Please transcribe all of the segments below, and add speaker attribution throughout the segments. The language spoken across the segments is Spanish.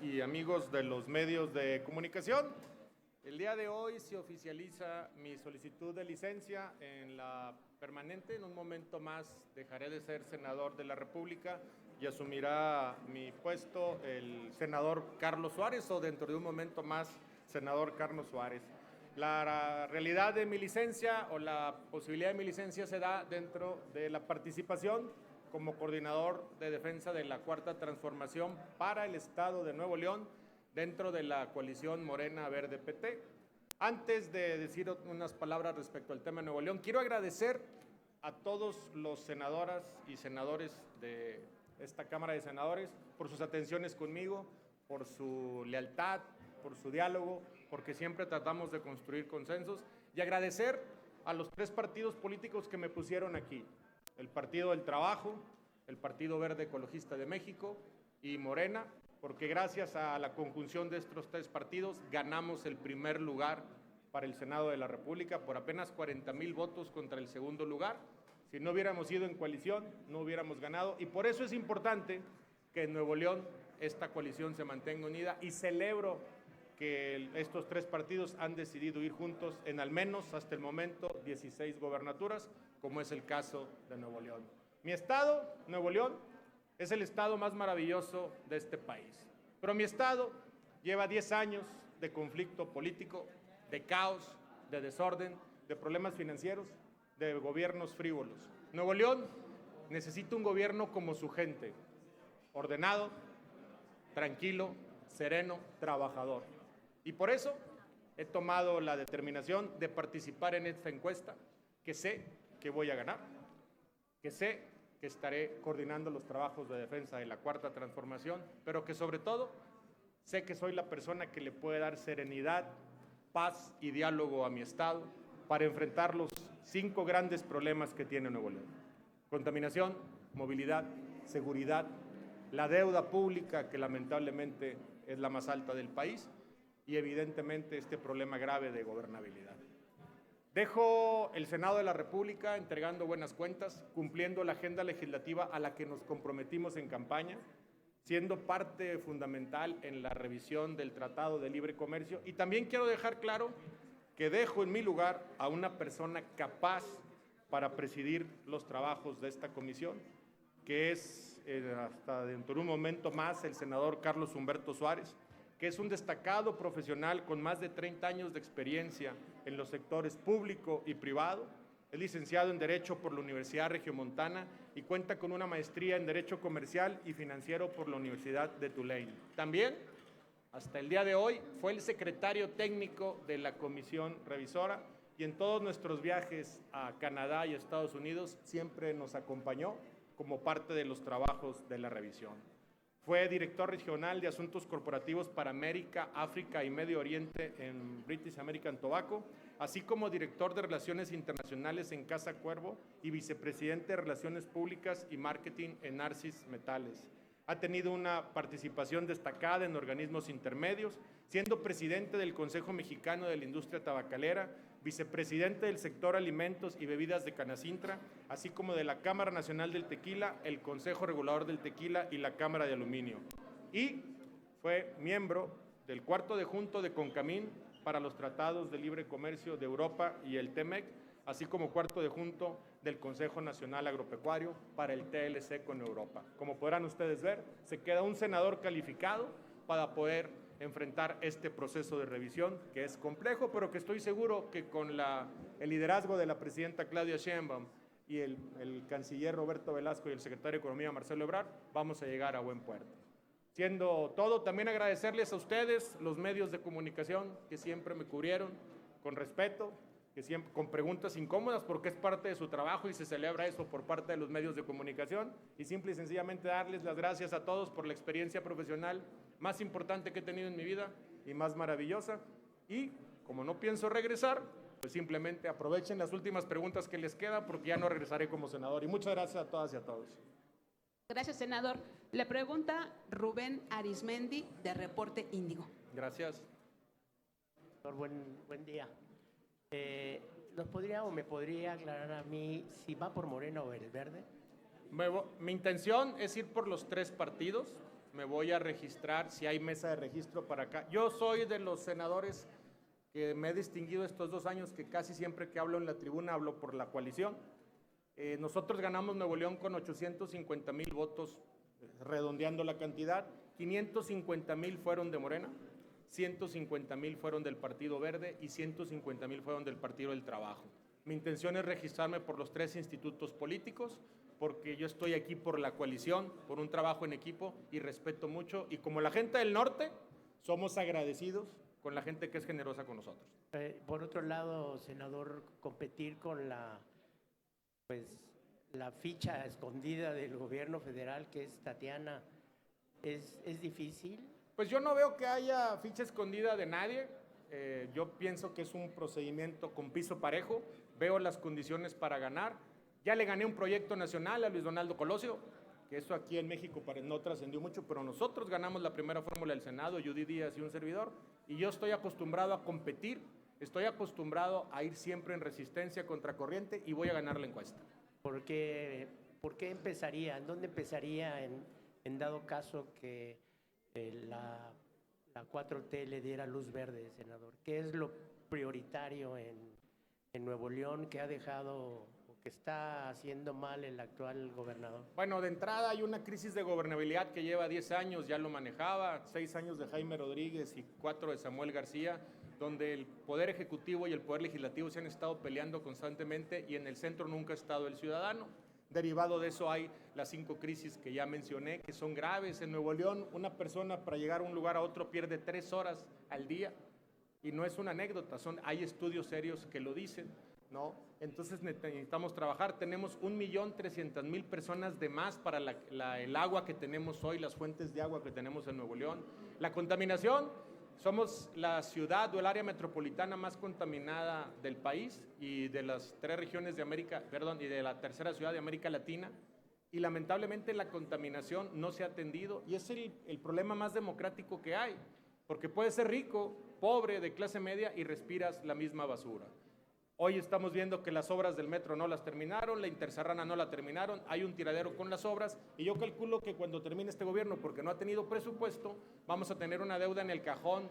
Speaker 1: Y amigos de los medios de comunicación, el día de hoy se oficializa mi solicitud de licencia en la permanente. En un momento más dejaré de ser senador de la República y asumirá mi puesto el senador Carlos Suárez, o dentro de un momento más, senador Carlos Suárez. La realidad de mi licencia o la posibilidad de mi licencia se da dentro de la participación como coordinador de defensa de la Cuarta Transformación para el Estado de Nuevo León dentro de la coalición Morena Verde PT. Antes de decir unas palabras respecto al tema de Nuevo León, quiero agradecer a todos los senadoras y senadores de esta Cámara de Senadores por sus atenciones conmigo, por su lealtad, por su diálogo, porque siempre tratamos de construir consensos, y agradecer a los tres partidos políticos que me pusieron aquí: el Partido del Trabajo, el Partido Verde Ecologista de México y Morena, porque gracias a la conjunción de estos tres partidos ganamos el primer lugar para el Senado de la República por apenas 40,000 votos contra el segundo lugar. Si no hubiéramos ido en coalición, no hubiéramos ganado, y por eso es importante que en Nuevo León esta coalición se mantenga unida, y celebro que estos tres partidos han decidido ir juntos en al menos hasta el momento 16 gobernaturas, como es el caso de Nuevo León. Mi estado, Nuevo León, es el estado más maravilloso de este país, pero mi estado lleva 10 años de conflicto político, de caos, de desorden, de problemas financieros, de gobiernos frívolos. Nuevo León necesita un gobierno como su gente, ordenado, tranquilo, sereno, trabajador. Y por eso he tomado la determinación de participar en esta encuesta, que sé que voy a ganar, que sé que estaré coordinando los trabajos de defensa de la Cuarta Transformación, pero que sobre todo sé que soy la persona que le puede dar serenidad, paz y diálogo a mi estado para enfrentar los 5 grandes problemas que tiene Nuevo León: contaminación, movilidad, seguridad, la deuda pública, que lamentablemente es la más alta del país, y evidentemente este problema grave de gobernabilidad. Dejo el Senado de la República entregando buenas cuentas, cumpliendo la agenda legislativa a la que nos comprometimos en campaña, siendo parte fundamental en la revisión del Tratado de Libre Comercio, y también quiero dejar claro que dejo en mi lugar a una persona capaz para presidir los trabajos de esta comisión, que es hasta dentro de un momento más el senador Carlos Humberto Suárez, que es un destacado profesional con más de 30 años de experiencia en los sectores público y privado. Es licenciado en Derecho por la Universidad Regiomontana y cuenta con una maestría en Derecho Comercial y Financiero por la Universidad de Tulane. También, hasta el día de hoy, fue el secretario técnico de la Comisión Revisora, y en todos nuestros viajes a Canadá y Estados Unidos siempre nos acompañó como parte de los trabajos de la revisión. Fue director regional de Asuntos Corporativos para América, África y Medio Oriente en British American Tobacco, así como director de Relaciones Internacionales en Casa Cuervo y vicepresidente de Relaciones Públicas y Marketing en Narcis Metales. Ha tenido una participación destacada en organismos intermedios, siendo presidente del Consejo Mexicano de la Industria Tabacalera, vicepresidente del sector alimentos y bebidas de Canacintra, así como de la Cámara Nacional del Tequila, el Consejo Regulador del Tequila y la Cámara de Aluminio. Y fue miembro del cuarto adjunto de CONCAMIN para los tratados de libre comercio de Europa y el TEMEC, así como cuarto adjunto del Consejo Nacional Agropecuario para el TLC con Europa. Como podrán ustedes ver, se queda un senador calificado para poder enfrentar este proceso de revisión, que es complejo, pero que estoy seguro que con el liderazgo de la presidenta Claudia Sheinbaum y el canciller Roberto Velasco y el secretario de Economía Marcelo Ebrard, vamos a llegar a buen puerto. Siendo todo, también agradecerles a ustedes, los medios de comunicación, que siempre me cubrieron con respeto, que siempre con preguntas incómodas, porque es parte de su trabajo y se celebra eso por parte de los medios de comunicación, y simple y sencillamente darles las gracias a todos por la experiencia profesional más importante que he tenido en mi vida y más maravillosa. Y como no pienso regresar, pues simplemente aprovechen las últimas preguntas que les quedan, porque ya no regresaré como senador. Y muchas gracias a todas y a todos.
Speaker 2: Gracias, senador. Le pregunta Rubén Arismendi, de Reporte Índigo.
Speaker 1: Gracias.
Speaker 3: Buen día. ¿Me podría aclarar a mí si va por Morena o el Verde?
Speaker 1: Mi intención es ir por los tres partidos. me voy a registrar, si hay mesa de registro para acá. Yo soy de los senadores que me he distinguido estos 2 años, que casi siempre que hablo en la tribuna hablo por la coalición. Nosotros ganamos Nuevo León con 850,000 votos, redondeando la cantidad. 550,000 fueron de Morena, 150,000 fueron del Partido Verde y 150,000 fueron del Partido del Trabajo. Mi intención es registrarme por los 3 institutos políticos, porque yo estoy aquí por la coalición, por un trabajo en equipo y respeto mucho. Y como la gente del norte, somos agradecidos con la gente que es generosa con nosotros.
Speaker 3: Por otro lado, senador, competir con la ficha escondida del gobierno federal, que es Tatiana, ¿es difícil?
Speaker 1: Pues yo no veo que haya ficha escondida de nadie. Yo pienso que es un procedimiento con piso parejo. Veo las condiciones para ganar. Ya le gané un proyecto nacional a Luis Donaldo Colosio, que eso aquí en México no trascendió mucho, pero nosotros ganamos la primera fórmula del Senado, Judy Díaz y un servidor, y yo estoy acostumbrado a competir, estoy acostumbrado a ir siempre en resistencia contra corriente y voy a ganar la encuesta.
Speaker 3: ¿Por qué empezaría? ¿En dónde empezaría en dado caso que la 4T le diera luz verde, senador? ¿Qué es lo prioritario en Nuevo León que ha dejado o que está haciendo mal el actual gobernador?
Speaker 1: Bueno, de entrada hay una crisis de gobernabilidad que lleva 10 años, ya lo manejaba, 6 años de Jaime Rodríguez y 4 de Samuel García, donde el Poder Ejecutivo y el Poder Legislativo se han estado peleando constantemente y en el centro nunca ha estado el ciudadano. Derivado de eso hay las 5 crisis que ya mencioné, que son graves. En Nuevo León, una persona para llegar a un lugar a otro pierde 3 horas al día. Y no es una anécdota, hay estudios serios que lo dicen, ¿no? Entonces necesitamos trabajar. Tenemos 1,300,000 personas de más para el agua que tenemos hoy, las fuentes de agua que tenemos en Nuevo León. La contaminación, somos la ciudad o el área metropolitana más contaminada del país y de las 3 regiones de América, y de la tercera ciudad de América Latina. Y lamentablemente la contaminación no se ha atendido y es el problema más democrático que hay, porque puedes ser rico, pobre, de clase media y respiras la misma basura. Hoy estamos viendo que las obras del metro no las terminaron, la Interserrana no la terminaron, hay un tiradero con las obras y yo calculo que cuando termine este gobierno, porque no ha tenido presupuesto, vamos a tener una deuda en el cajón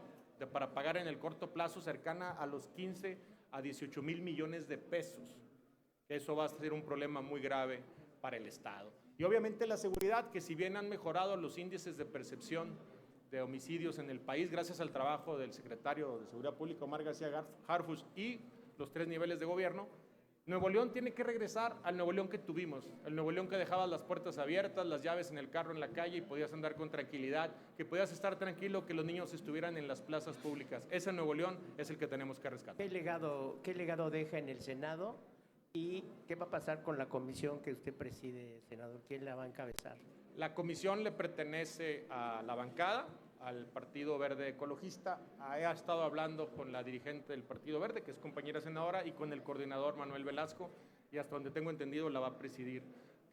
Speaker 1: para pagar en el corto plazo cercana a los 15 a 18 mil millones de pesos. Eso va a ser un problema muy grave para el Estado. Y obviamente la seguridad, que si bien han mejorado los índices de percepción de homicidios en el país, gracias al trabajo del secretario de Seguridad Pública, Omar García Harfuch, y los 3 niveles de gobierno, Nuevo León tiene que regresar al Nuevo León que tuvimos, el Nuevo León que dejabas las puertas abiertas, las llaves en el carro en la calle y podías andar con tranquilidad, que podías estar tranquilo, que los niños estuvieran en las plazas públicas. Ese Nuevo León es el que tenemos que rescatar.
Speaker 3: ¿Qué legado deja en el Senado y qué va a pasar con la comisión que usted preside, senador? ¿Quién la va a encabezar?
Speaker 1: La comisión le pertenece a la bancada, al Partido Verde Ecologista. He estado hablando con la dirigente del Partido Verde, que es compañera senadora, y con el coordinador Manuel Velasco, y hasta donde tengo entendido la va a presidir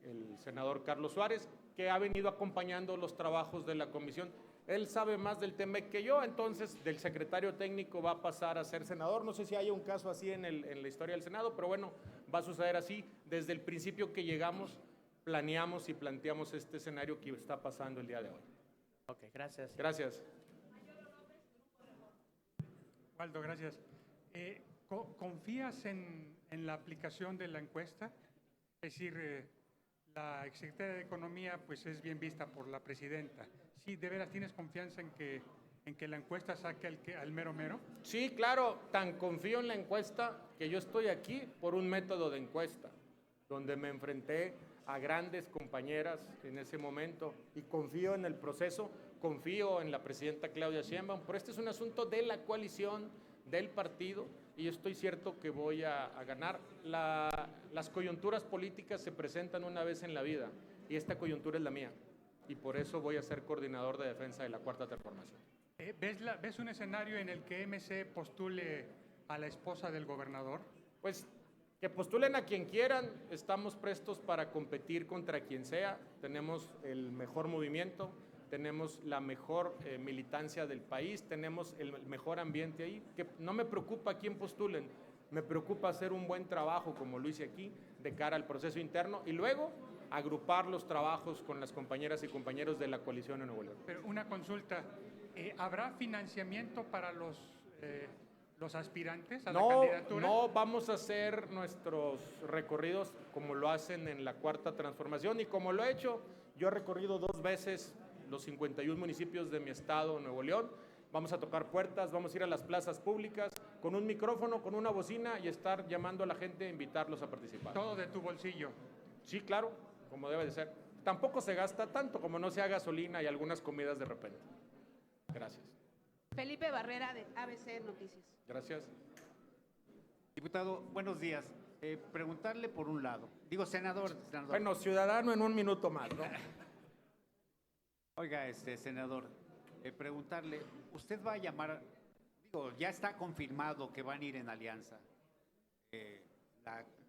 Speaker 1: el senador Carlos Suárez, que ha venido acompañando los trabajos de la comisión. Él sabe más del tema que yo, entonces del secretario técnico va a pasar a ser senador. No sé si haya un caso así en la historia del Senado, pero bueno, va a suceder así. Desde el principio que llegamos, planeamos y planteamos este escenario que está pasando el día de hoy.
Speaker 3: Ok, gracias.
Speaker 1: Gracias.
Speaker 4: Waldo, gracias. ¿Confías en la aplicación de la encuesta? Es decir, la exsecretaria de Economía pues es bien vista por la presidenta. ¿Sí, de veras tienes confianza en que la encuesta saque al mero mero?
Speaker 1: Sí, claro, tan confío en la encuesta que yo estoy aquí por un método de encuesta, donde me enfrenté a grandes compañeras en ese momento y confío en el proceso, confío en la presidenta Claudia Sheinbaum, pero este es un asunto de la coalición, del partido, y yo estoy cierto que voy a ganar. Las coyunturas políticas se presentan una vez en la vida y esta coyuntura es la mía y por eso voy a ser coordinador de defensa de la Cuarta Transformación.
Speaker 4: ¿Ves un escenario en el que MC postule a la esposa del gobernador?
Speaker 1: Pues que postulen a quien quieran, estamos prestos para competir contra quien sea, tenemos el mejor movimiento, tenemos la mejor militancia del país, tenemos el mejor ambiente ahí, que no me preocupa quién postulen, me preocupa hacer un buen trabajo como lo hice aquí de cara al proceso interno y luego agrupar los trabajos con las compañeras y compañeros de la coalición en Nuevo León.
Speaker 4: Pero una consulta, ¿habrá financiamiento para los aspirantes a la candidatura?
Speaker 1: No vamos a hacer nuestros recorridos como lo hacen en la Cuarta Transformación y como lo he hecho. Yo he recorrido 2 veces los 51 municipios de mi estado, Nuevo León. Vamos a tocar puertas, vamos a ir a las plazas públicas con un micrófono, con una bocina y estar llamando a la gente e invitarlos a participar.
Speaker 4: Todo de tu bolsillo.
Speaker 1: Sí, claro, como debe de ser. Tampoco se gasta tanto como no sea gasolina y algunas comidas de repente. Gracias.
Speaker 2: Felipe Barrera, de ABC Noticias.
Speaker 1: Gracias.
Speaker 5: Diputado, buenos días. Preguntarle por un lado. Digo, senador.
Speaker 1: Bueno, ciudadano en un minuto más, ¿no?
Speaker 5: Oiga, senador, preguntarle, ¿usted va a llamar, digo, ya está confirmado que van a ir en alianza,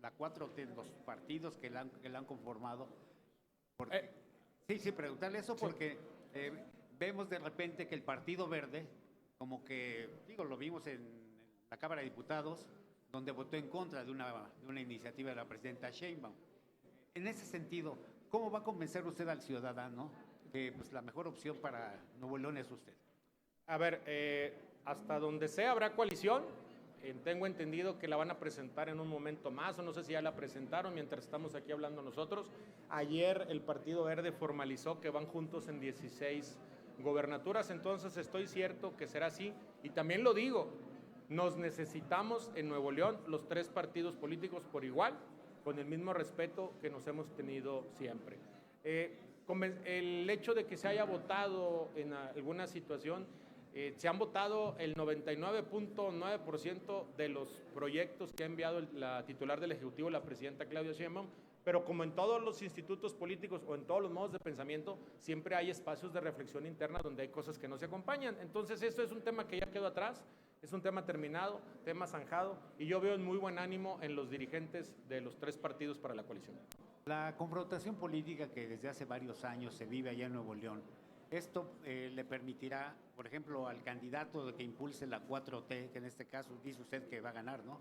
Speaker 5: la 4T, los partidos que la han conformado? Porque, sí, preguntarle eso porque vemos de repente que el Partido Verde, como que, digo, lo vimos en la Cámara de Diputados, donde votó en contra de una iniciativa de la presidenta Sheinbaum. En ese sentido, ¿cómo va a convencer usted al ciudadano que pues, la mejor opción para Nuevo León es usted?
Speaker 1: A ver, hasta donde sea habrá coalición. Tengo entendido que la van a presentar en un momento más, o no sé si ya la presentaron mientras estamos aquí hablando nosotros. Ayer el Partido Verde formalizó que van juntos en 16 gobernaturas, entonces estoy cierto que será así. Y también lo digo, nos necesitamos en Nuevo León los 3 partidos políticos por igual, con el mismo respeto que nos hemos tenido siempre. El hecho de que se haya votado en alguna situación, se han votado el 99.9% de los proyectos que ha enviado la titular del Ejecutivo, la presidenta Claudia Sheinbaum, pero como en todos los institutos políticos o en todos los modos de pensamiento, siempre hay espacios de reflexión interna donde hay cosas que no se acompañan. Entonces, esto es un tema que ya quedó atrás, es un tema terminado, tema zanjado, y yo veo en muy buen ánimo en los dirigentes de los 3 partidos para la coalición.
Speaker 5: La confrontación política que desde hace varios años se vive allá en Nuevo León, ¿esto le permitirá, por ejemplo, al candidato que impulse la 4T, que en este caso dice usted que va a ganar, ¿no?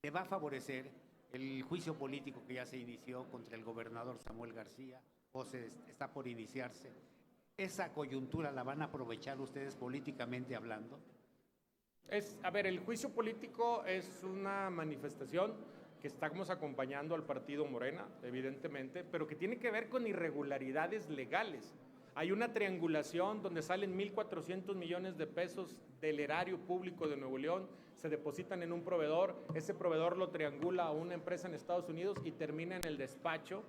Speaker 5: ¿Le va a favorecer el juicio político que ya se inició contra el gobernador Samuel García o está por iniciarse? ¿Esa coyuntura la van a aprovechar ustedes políticamente hablando?
Speaker 1: A ver, el juicio político es una manifestación que estamos acompañando al partido Morena, evidentemente, pero que tiene que ver con irregularidades legales. Hay una triangulación donde salen 1.400 millones de pesos del erario público de Nuevo León, se depositan en un proveedor, ese proveedor lo triangula a una empresa en Estados Unidos y termina en el despacho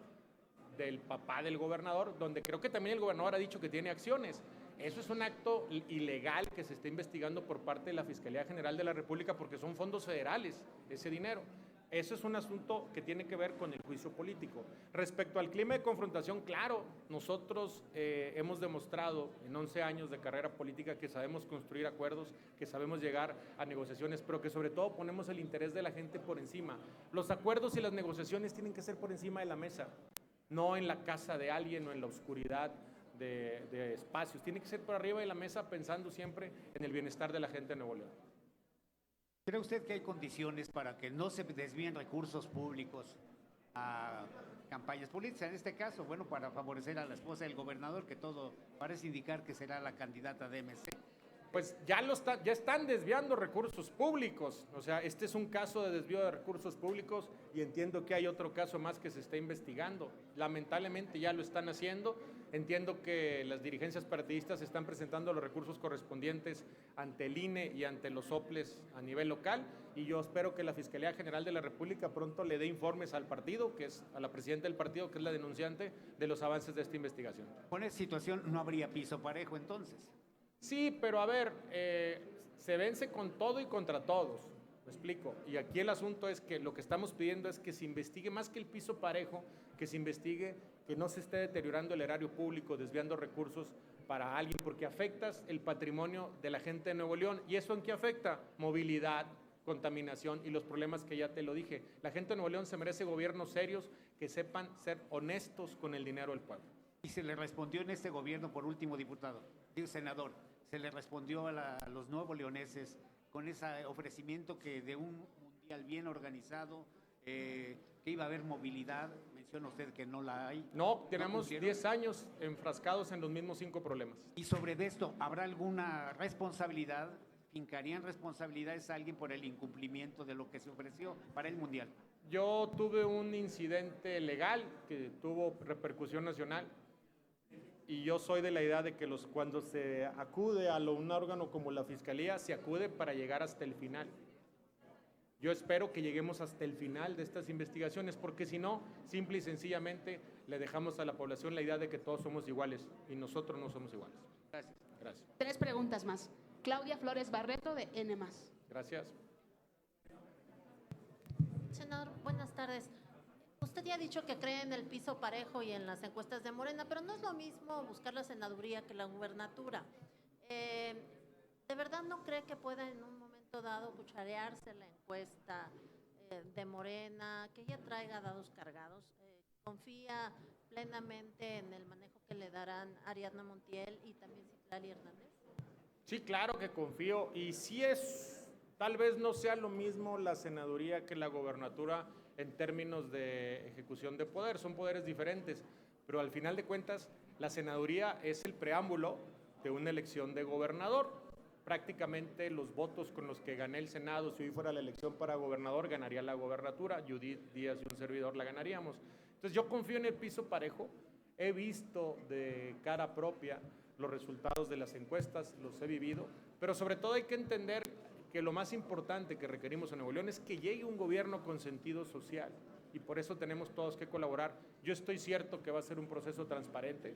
Speaker 1: del papá del gobernador, donde creo que también el gobernador ha dicho que tiene acciones. Eso es un acto ilegal que se está investigando por parte de la Fiscalía General de la República porque son fondos federales ese dinero. Eso es un asunto que tiene que ver con el juicio político. Respecto al clima de confrontación, claro, nosotros hemos demostrado en 11 años de carrera política que sabemos construir acuerdos, que sabemos llegar a negociaciones, pero que sobre todo ponemos el interés de la gente por encima. Los acuerdos y las negociaciones tienen que ser por encima de la mesa, no en la casa de alguien o en la oscuridad de espacios. Tiene que ser por arriba de la mesa pensando siempre en el bienestar de la gente de Nuevo León.
Speaker 5: ¿Cree usted que hay condiciones para que no se desvíen recursos públicos a campañas políticas? En este caso, bueno, para favorecer a la esposa del gobernador, que todo parece indicar que será la candidata de MC.
Speaker 1: Pues ya están desviando recursos públicos. O sea, este es un caso de desvío de recursos públicos y entiendo que hay otro caso más que se está investigando. Lamentablemente ya lo están haciendo. Entiendo que las dirigencias partidistas están presentando los recursos correspondientes ante el INE y ante los soples a nivel local y yo espero que la Fiscalía General de la República pronto le dé informes al partido, que es a la presidenta del partido, que es la denunciante, de los avances de esta investigación.
Speaker 5: Con esa situación no habría piso parejo entonces.
Speaker 1: Sí, pero a ver, se vence con todo y contra todos, me explico. Y aquí el asunto es que lo que estamos pidiendo es que se investigue más que el piso parejo, que se investigue que no se esté deteriorando el erario público, desviando recursos para alguien, porque afectas el patrimonio de la gente de Nuevo León. ¿Y eso en qué afecta? Movilidad, contaminación y los problemas que ya te lo dije. La gente de Nuevo León se merece gobiernos serios que sepan ser honestos con el dinero del pueblo.
Speaker 5: Y se le respondió en este gobierno, por último, diputado, senador, se le respondió a los nuevos leoneses con ese ofrecimiento que de un mundial bien organizado, que iba a haber movilidad. Menciona usted que no la hay.
Speaker 1: No, tenemos
Speaker 5: cumplieron.
Speaker 1: 10 años enfrascados en los mismos 5 problemas.
Speaker 5: Y sobre esto, ¿habrá alguna responsabilidad? ¿Fincarían responsabilidades a alguien por el incumplimiento de lo que se ofreció para el Mundial?
Speaker 1: Yo tuve un incidente legal que tuvo repercusión nacional y yo soy de la idea de que cuando se acude a un órgano como la Fiscalía, se acude para llegar hasta el final. Yo espero que lleguemos hasta el final de estas investigaciones, porque si no, simple y sencillamente le dejamos a la población la idea de que todos somos iguales y nosotros no somos iguales.
Speaker 5: Gracias.
Speaker 1: Gracias.
Speaker 2: 3 preguntas más. Claudia Flores Barreto, de N+.
Speaker 1: Gracias.
Speaker 6: Senador, buenas tardes. Usted ya ha dicho que cree en el piso parejo y en las encuestas de Morena, pero no es lo mismo buscar la senaduría que la gubernatura. ¿De verdad no cree que pueda en un momento dado cucharearse la encuesta de Morena, que ella traiga dados cargados? ¿Confía plenamente en el manejo que le darán Ariadna Montiel y también Citlali Hernández?
Speaker 1: Sí, claro que confío. Y sí tal vez no sea lo mismo la senaduría que la gobernatura en términos de ejecución de poder. Son poderes diferentes. Pero al final de cuentas, la senaduría es el preámbulo de una elección de gobernador. Prácticamente los votos con los que gané el Senado, si hoy fuera la elección para gobernador, ganaría la gobernatura. Judith Díaz y un servidor la ganaríamos. Entonces yo confío en el piso parejo. He visto de cara propia los resultados de las encuestas, los he vivido, pero sobre todo hay que entender que lo más importante que requerimos en Nuevo León es que llegue un gobierno con sentido social y por eso tenemos todos que colaborar. Yo estoy cierto que va a ser un proceso transparente,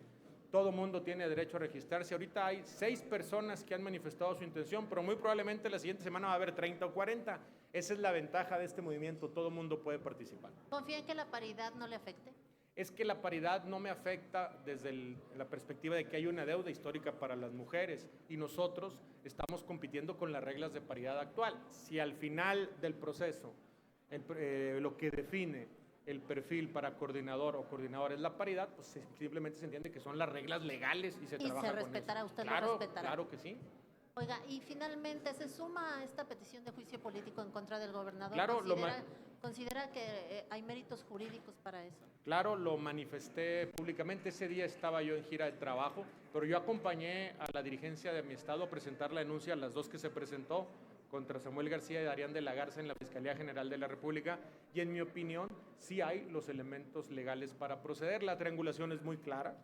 Speaker 1: todo mundo tiene derecho a registrarse. Ahorita hay 6 personas que han manifestado su intención, pero muy probablemente la siguiente semana va a haber 30 o 40. Esa es la ventaja de este movimiento, todo mundo puede participar.
Speaker 6: ¿Confía en que la paridad no le afecte?
Speaker 1: Es que la paridad no me afecta desde la perspectiva de que hay una deuda histórica para las mujeres y nosotros estamos compitiendo con las reglas de paridad actual. Si al final del proceso lo que define el perfil para coordinador o coordinadora es la paridad, pues simplemente se entiende que son las reglas legales y se trabaja con eso.
Speaker 6: respetará, usted
Speaker 1: Claro,
Speaker 6: lo respetará.
Speaker 1: claro que sí.
Speaker 6: Oiga, y finalmente, ¿se suma a esta petición de juicio político en contra del gobernador?
Speaker 1: Claro,
Speaker 6: ¿Considera que hay méritos jurídicos para eso?
Speaker 1: Claro, lo manifesté públicamente. Ese día estaba yo en gira de trabajo, pero yo acompañé a la dirigencia de mi estado a presentar la denuncia, a las 2 que se presentó contra Samuel García y Darían de la Garza en la Fiscalía General de la República, y en mi opinión sí hay los elementos legales para proceder. La triangulación es muy clara,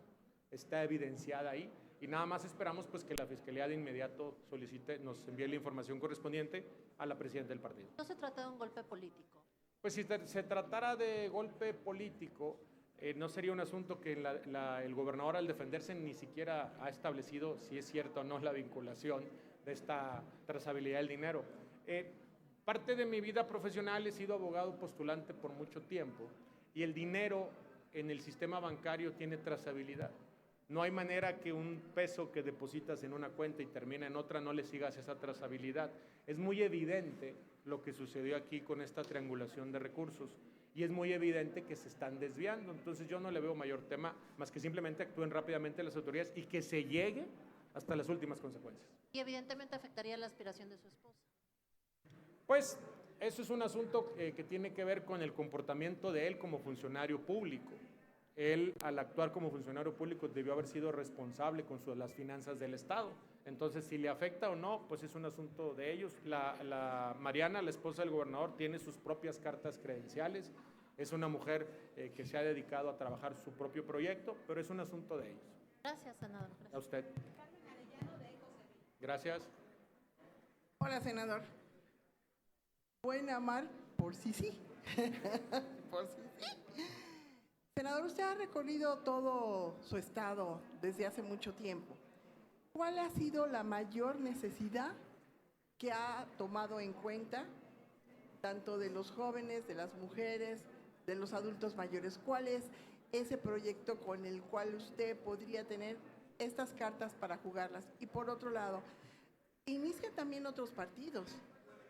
Speaker 1: está evidenciada ahí, y nada más esperamos pues que la Fiscalía de inmediato nos envíe la información correspondiente a la presidenta del partido.
Speaker 6: ¿No se trata de un golpe político?
Speaker 1: Pues si se tratara de golpe político, no sería un asunto que el gobernador al defenderse ni siquiera ha establecido si es cierto o no la vinculación de esta trazabilidad del dinero. Parte de mi vida profesional he sido abogado postulante por mucho tiempo y el dinero en el sistema bancario tiene trazabilidad. No hay manera que un peso que depositas en una cuenta y termina en otra no le sigas esa trazabilidad. Es muy evidente lo que sucedió aquí con esta triangulación de recursos y es muy evidente que se están desviando. Entonces yo no le veo mayor tema más que simplemente actúen rápidamente las autoridades y que se llegue hasta las últimas consecuencias.
Speaker 6: Y evidentemente afectaría la aspiración de su esposa.
Speaker 1: Pues eso es un asunto que tiene que ver con el comportamiento de él como funcionario público. Él, al actuar como funcionario público, debió haber sido responsable con las finanzas del Estado. Entonces, si le afecta o no, pues es un asunto de ellos. Mariana, la esposa del gobernador, tiene sus propias cartas credenciales. Es una mujer que se ha dedicado a trabajar su propio proyecto, pero es un asunto de ellos.
Speaker 6: Gracias, senador. Gracias.
Speaker 1: A usted. Gracias.
Speaker 7: Hola, senador. Buena mal, por sí sí. Por sí sí. Senador, usted ha recorrido todo su estado desde hace mucho tiempo. ¿Cuál ha sido la mayor necesidad que ha tomado en cuenta, tanto de los jóvenes, de las mujeres, de los adultos mayores? ¿Cuál es ese proyecto con el cual usted podría tener estas cartas para jugarlas? Y por otro lado, inician también otros partidos.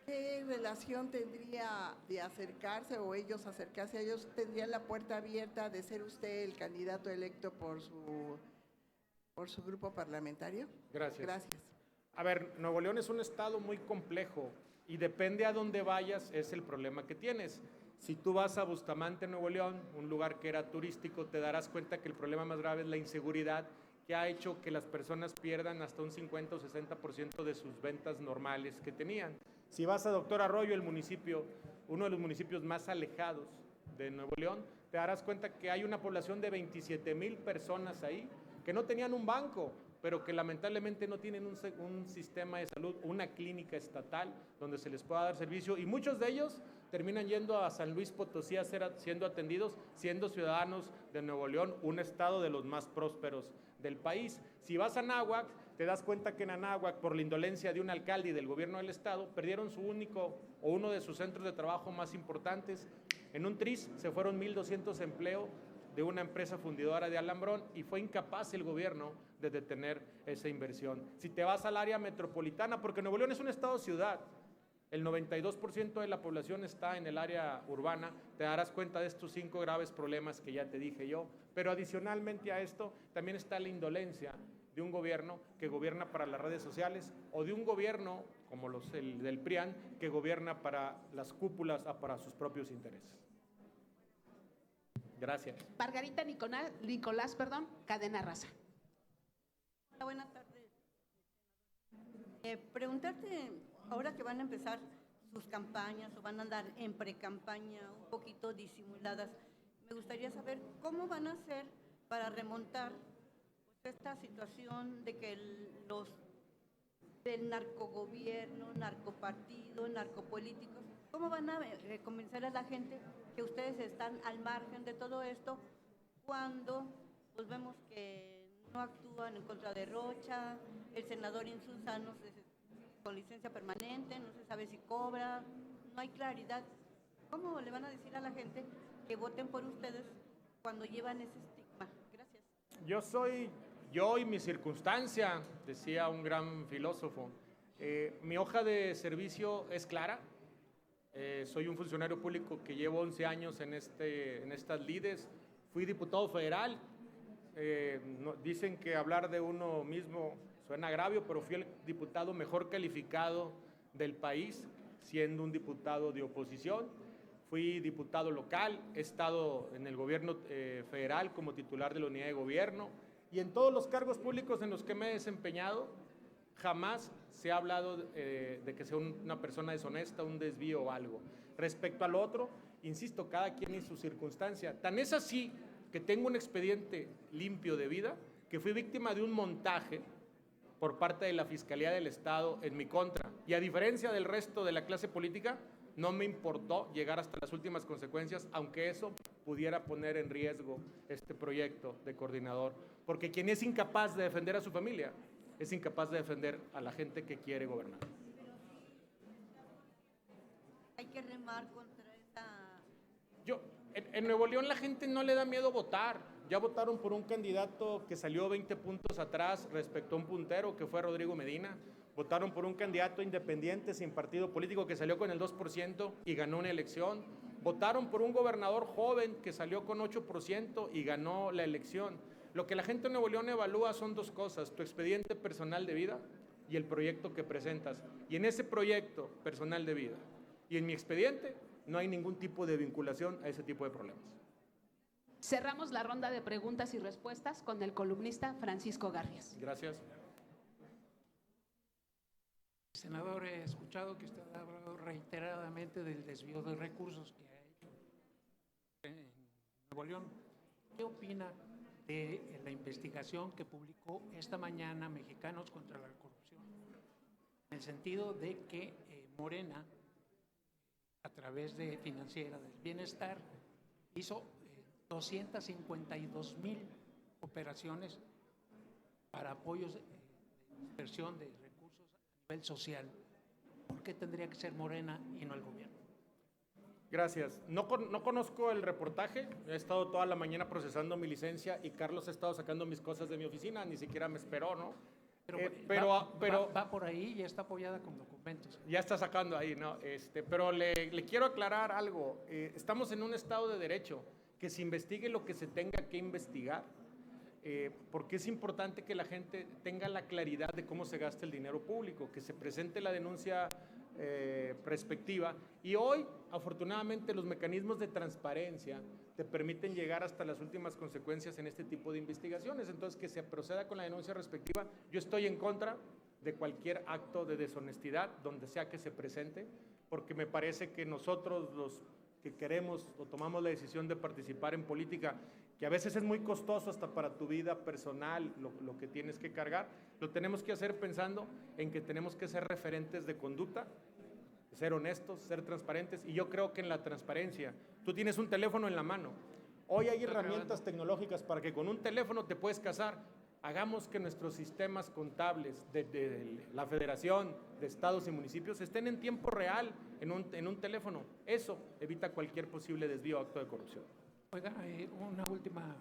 Speaker 7: ¿Qué relación tendría de acercarse o ellos acercarse a ellos? ¿Tendrían la puerta abierta de ser usted el candidato electo por su grupo parlamentario?
Speaker 1: Gracias.
Speaker 7: Gracias.
Speaker 1: A ver, Nuevo León es un estado muy complejo y depende a dónde vayas es el problema que tienes. Si tú vas a Bustamante, Nuevo León, un lugar que era turístico, te darás cuenta que el problema más grave es la inseguridad, que ha hecho que las personas pierdan hasta un 50 o 60% de sus ventas normales que tenían. Si vas a Doctor Arroyo, el municipio, uno de los municipios más alejados de Nuevo León, te darás cuenta que hay una población de 27,000 personas ahí que no tenían un banco, pero que lamentablemente no tienen un sistema de salud, una clínica estatal donde se les pueda dar servicio, y muchos de ellos terminan yendo a San Luis Potosí a ser siendo atendidos, siendo ciudadanos de Nuevo León, un estado de los más prósperos del país. Si vas a Anáhuac, te das cuenta que en Anáhuac, por la indolencia de un alcalde y del gobierno del estado, perdieron su único o uno de sus centros de trabajo más importantes. En un tris se fueron 1,200 empleos de una empresa fundidora de Alambrón, y fue incapaz el gobierno de detener esa inversión. Si te vas al área metropolitana, porque Nuevo León es un estado-ciudad, el 92% de la población está en el área urbana, te darás cuenta de estos 5 graves problemas que ya te dije yo. Pero adicionalmente a esto, también está la indolencia de un gobierno que gobierna para las redes sociales, o de un gobierno, como el del PRIAN, que gobierna para las cúpulas, para sus propios intereses. Gracias.
Speaker 2: Margarita Nicolás, Cadena Raza.
Speaker 8: Hola, buenas tardes. Preguntarte, ahora que van a empezar sus campañas o van a andar en pre-campaña un poquito disimuladas, me gustaría saber cómo van a hacer para remontar pues, esta situación de que del narcogobierno, narcopartido, narcopolíticos, ¿cómo van a convencer a la gente que ustedes están al margen de todo esto cuando pues, vemos que no actúan en contra de Rocha, el senador Insulza con licencia permanente, no se sabe si cobra, no hay claridad? ¿Cómo le van a decir a la gente que voten por ustedes cuando llevan ese estigma? Gracias.
Speaker 1: Yo y mi circunstancia, decía un gran filósofo. Mi hoja de servicio es clara. Soy un funcionario público que llevo 11 años en estas lides. Fui diputado federal. Dicen que hablar de uno mismo suena agravio, pero fui el diputado mejor calificado del país, siendo un diputado de oposición. Fui diputado local, he estado en el gobierno federal como titular de la unidad de gobierno, y en todos los cargos públicos en los que me he desempeñado, jamás se ha hablado de que sea una persona deshonesta, un desvío o algo. Respecto al otro, insisto, cada quien y su circunstancia. Tan es así que tengo un expediente limpio de vida, que fui víctima de un montaje por parte de la Fiscalía del Estado en mi contra. Y a diferencia del resto de la clase política, no me importó llegar hasta las últimas consecuencias, aunque eso pudiera poner en riesgo este proyecto de coordinador. Porque quien es incapaz de defender a su familia, es incapaz de defender a la gente que quiere gobernar.
Speaker 8: Hay que remar contra esta...
Speaker 1: En Nuevo León la gente no le da miedo votar. Ya votaron por un candidato que salió 20 puntos atrás respecto a un puntero que fue Rodrigo Medina. Votaron por un candidato independiente sin partido político que salió con el 2% y ganó una elección. Votaron por un gobernador joven que salió con 8% y ganó la elección. Lo que la gente de Nuevo León evalúa son 2 cosas: tu expediente personal de vida y el proyecto que presentas. Y en ese proyecto personal de vida y en mi expediente no hay ningún tipo de vinculación a ese tipo de problemas.
Speaker 2: Cerramos la ronda de preguntas y respuestas con el columnista Francisco Garrias.
Speaker 1: Gracias.
Speaker 9: Senador, he escuchado que usted ha hablado reiteradamente del desvío de recursos que ha hecho en Nuevo León. ¿Qué opina de la investigación que publicó esta mañana Mexicanos contra la Corrupción? En el sentido de que Morena, a través de Financiera del Bienestar, hizo 252,000 operaciones para apoyos de inversión de recursos a nivel social. ¿Por qué tendría que ser Morena y no el gobierno?
Speaker 1: Gracias. No conozco el reportaje. He estado toda la mañana procesando mi licencia y Carlos ha estado sacando mis cosas de mi oficina. Ni siquiera me esperó, ¿no?
Speaker 9: Pero va por ahí y está apoyada con documentos.
Speaker 1: Ya está sacando ahí, ¿no? Pero le quiero aclarar algo. Estamos en un estado de derecho. Que se investigue lo que se tenga que investigar, porque es importante que la gente tenga la claridad de cómo se gasta el dinero público, que se presente la denuncia perspectiva. Y hoy, afortunadamente, los mecanismos de transparencia te permiten llegar hasta las últimas consecuencias en este tipo de investigaciones. Entonces, que se proceda con la denuncia respectiva. Yo estoy en contra de cualquier acto de deshonestidad, donde sea que se presente, porque me parece que nosotros, los que queremos o tomamos la decisión de participar en política, que a veces es muy costoso hasta para tu vida personal, lo que tienes que cargar, lo tenemos que hacer pensando en que tenemos que ser referentes de conducta, ser honestos, ser transparentes, y yo creo que en la transparencia, tú tienes un teléfono en la mano, hoy hay herramientas tecnológicas para que con un teléfono te puedes casar. Hagamos que nuestros sistemas contables de la Federación, de estados y municipios estén en tiempo real en un teléfono. Eso evita cualquier posible desvío o acto de corrupción.
Speaker 9: Oiga, una última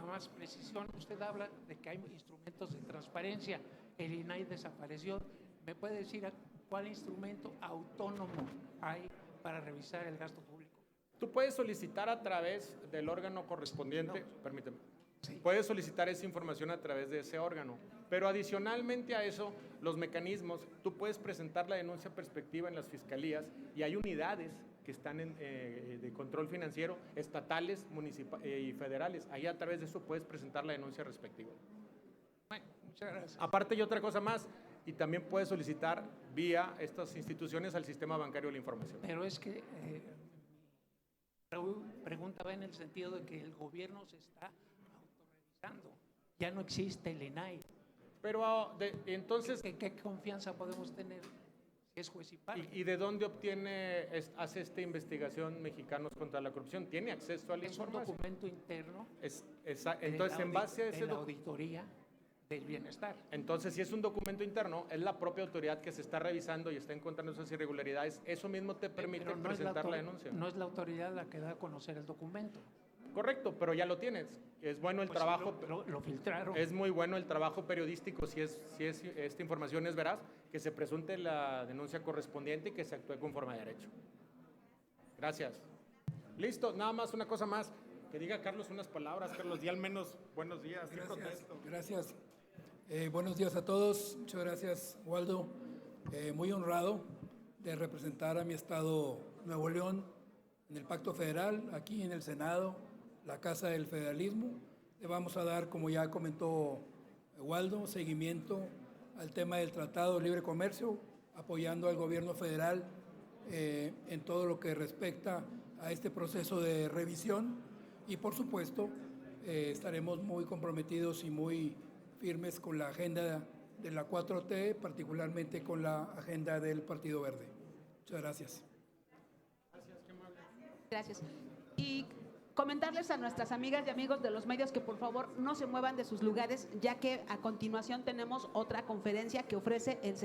Speaker 9: más precisión. Usted habla de que hay instrumentos de transparencia. El INAI desapareció. ¿Me puede decir cuál instrumento autónomo hay para revisar el gasto público?
Speaker 1: Tú puedes solicitar a través del órgano correspondiente, permíteme. Sí. Puedes solicitar esa información a través de ese órgano, pero adicionalmente a eso, los mecanismos, tú puedes presentar la denuncia perspectiva en las fiscalías y hay unidades que están de control financiero, estatales, y federales. Ahí a través de eso puedes presentar la denuncia respectiva.
Speaker 9: Bueno, muchas gracias.
Speaker 1: Aparte y otra cosa más, y también puedes solicitar vía estas instituciones al sistema bancario de la información.
Speaker 9: Pero es que pregunta va en el sentido de que el gobierno se está ya no existe el INAI.
Speaker 1: Pero entonces,
Speaker 9: ¿Qué confianza podemos tener si es juez y parte?
Speaker 1: ¿Y de dónde hace esta investigación Mexicanos contra la Corrupción? ¿Tiene acceso a la información?
Speaker 9: Es un documento interno.
Speaker 1: Entonces, en base a ese
Speaker 9: de la auditoría del bienestar.
Speaker 1: Entonces, si es un documento interno, es la propia autoridad que se está revisando y está encontrando esas irregularidades. Eso mismo te permite presentar la denuncia.
Speaker 9: No es la autoridad la que da a conocer el documento.
Speaker 1: Correcto, pero ya lo tienes. Es bueno el trabajo.
Speaker 9: Lo filtraron.
Speaker 1: Es muy bueno el trabajo periodístico, si esta información es veraz, que se presunte la denuncia correspondiente y que se actúe conforme a derecho. Gracias. Listo, nada más una cosa más. Que diga Carlos unas palabras. Carlos, di al menos buenos días.
Speaker 10: Gracias. Buenos días a todos. Muchas gracias, Waldo. Muy honrado de representar a mi estado Nuevo León en el Pacto Federal, aquí en el Senado, la Casa del Federalismo. Le vamos a dar, como ya comentó Waldo, seguimiento al tema del Tratado de Libre Comercio, apoyando al gobierno federal en todo lo que respecta a este proceso de revisión y, por supuesto, estaremos muy comprometidos y muy firmes con la agenda de la 4T, particularmente con la agenda del Partido Verde. Muchas gracias.
Speaker 2: Gracias. Y comentarles a nuestras amigas y amigos de los medios que por favor no se muevan de sus lugares, ya que a continuación tenemos otra conferencia que ofrece el